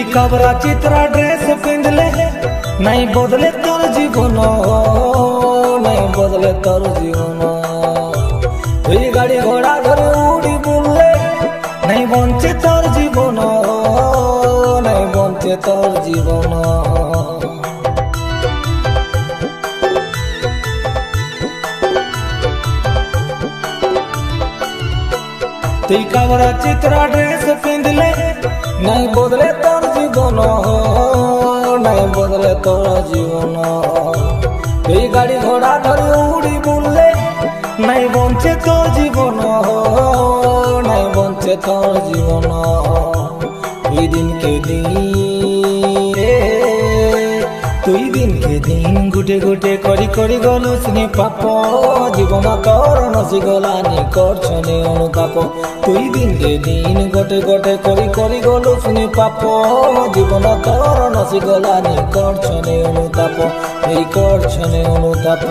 তুই কাবরা চিত্রা ড্রেস পিঁধলে নাই বদলে তোর জীবন, নাই বদলে তোর জীবন। তুই গাড়ি ঘোড়া ধরে উড়ি বললে নাই বঞ্চে তোর জীবন, নাই বঞ্চে তোর জীবন। তুই কাবরা চিত্রা ড্রেস পিঁধলে নাই বদলে তোর জীবন, নাই বদলে তোর জীবন। তুই গাড়ি ঘোড়া ধরে উড়ি বললে নাই বঞ্চে তোর জীবন, নাই বঞ্চে তোর জীবন। তুই দিনকে দিন, তুই দিনকে দিন গুটে গুটে করি করি গলু স্নি পাপ, জীবন তোর নসি গলানি করছনে অনুতাপ। তুই দিনকে দিন গোটে গোটে করি করি গলু স্নি পাপ, জীবন তোর নসি গলানি করছনে অনুতাপ, এই করছনে অনুতাপ।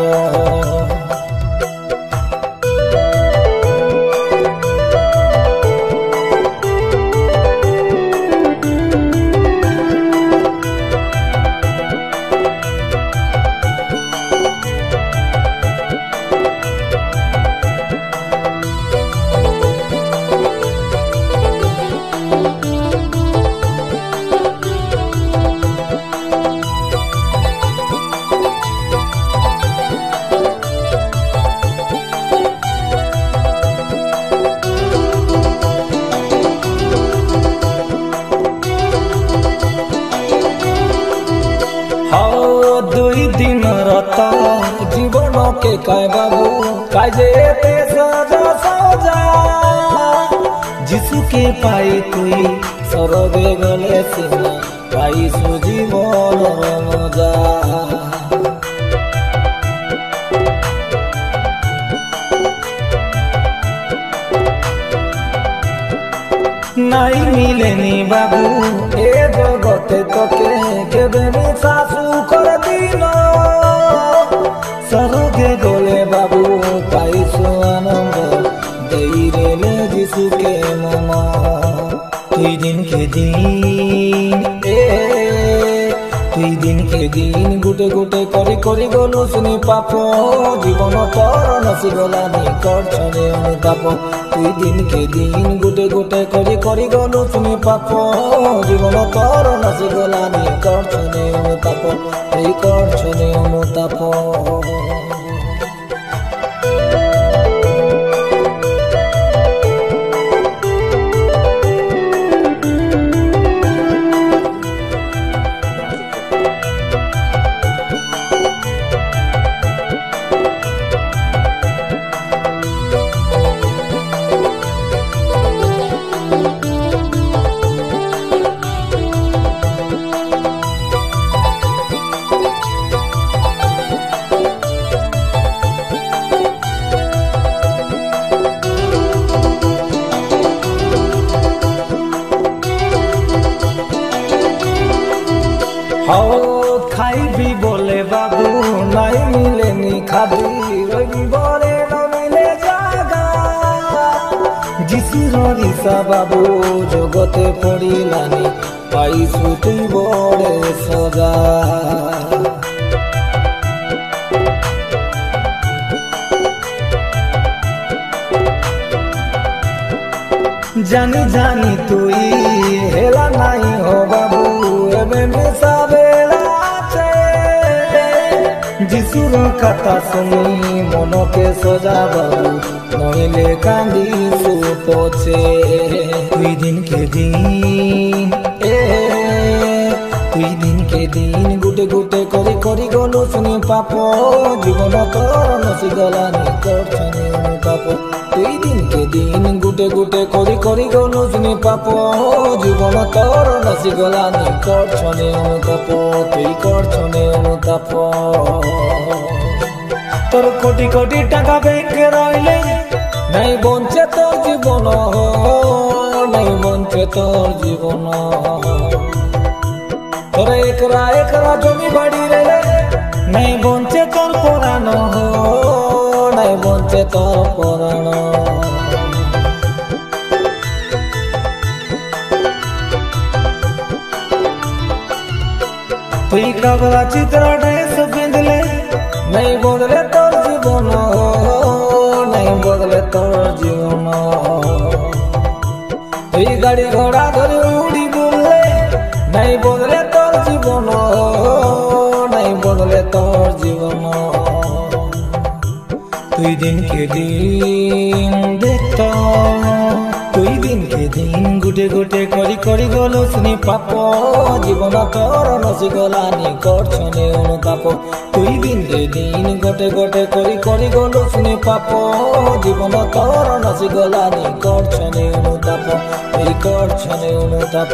দুই দিন রত জীবন কে কায় বাবু কাজে সজা সজা, যিশুকে পাই তুই সরবে গলে সিনা পাইছু জীবন মজা। নাই মিলেনি বাবু এ জগতে তোকে, কেবে শাশু করে দিল সরগে গলে বাবু পাইছু আনন্দ দেই রেলে যিশুকে মন। তুই দিনকে দিন, তুই দিনকে দিন গুটে গুটে করি করি গলু শুনি পাপ, জীবন তোর নসি গলানি করছনে অনুতাপ। তুই দিনকে দিন গুটে গুটে করি করি গলু শুনি পাপ, জীবন তোর নসি গলানি করছনে অনুতাপ, এই করছনে অনুতাপ। খাইবি বলে বাবু নাই মিলেনি খাবি, রবিবারে নমিলে জাগা। যিশুর রিসা বাবু জগতে পড়িলানি পাইছু তুই বড়ে সজা। জানি জানি তুই হেলা নাই হো বাবু, এবে মিশাবে যিশুর কথা শুনি মনকে সজা বাবু, নইলে কান্দিছু পছে। তুই দিনকে দিন, তুই দিনকে দিন গুটে গুটে করি করি গলু শুনি পাপ, জীবন তোর নসি গলানি করছনে অনুতাপ। তুই দিনকে দিন গুটে গুটে করি করি গলু শুনি পাপ, জীবন তোর নসি গলানি করছনে অনুতাপ, তুই করছনে অনুতাপ। তোর কোটি কোটি টাকা ব্যাংকে রইলে নাই বঞ্চে তোর জীবন, নাই বঞ্চে তোর জীবন। তোর একরা একরা জমি বাড়ি রেলে নাই বঞ্চে তোর পরাণ, নাই বঞ্চে তোর পরাণ। तुई कबला चित्र ड्रेस पिंधले नहीं बदले तोर जीवन नहीं बदले तोर जीवन तुई गाड़ी घोड़ा धरी उड़ी बुलले नहीं बदले तोर जीवन नहीं बदले तोर जीवन तुई दिन के दिन देखता तुई दिन के दिन गुटे गुटे करी करी गलो सुनी पाप जीवन तोर नसी गलानी करछने अनुताप तुई दिन के दिन गोटे गोटे करी करी गलो सुनी पाप जीवन तोर नसी गलानी करछने अनुताप तुई करछने अनुताप।